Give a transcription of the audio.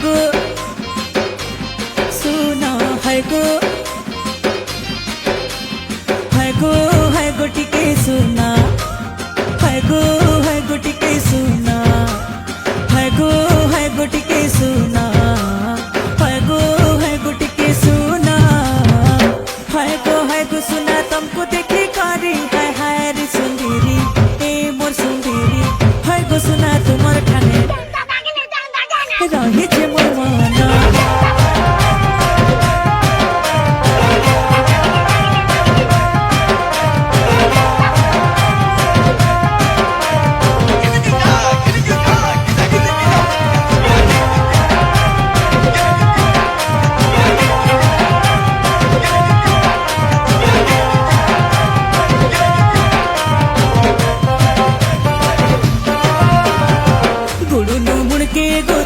गो सुना है गो टिके सुना है गो टिके सुना है गो टिके सुना है गो टिके सुना है गो सुना तुमको देखी कारी है रे सुंदरी ए मोर सुंदरी है गो सुना तुम्हार ठाने रहे जे मोर माना गुडुनु मुड़के गो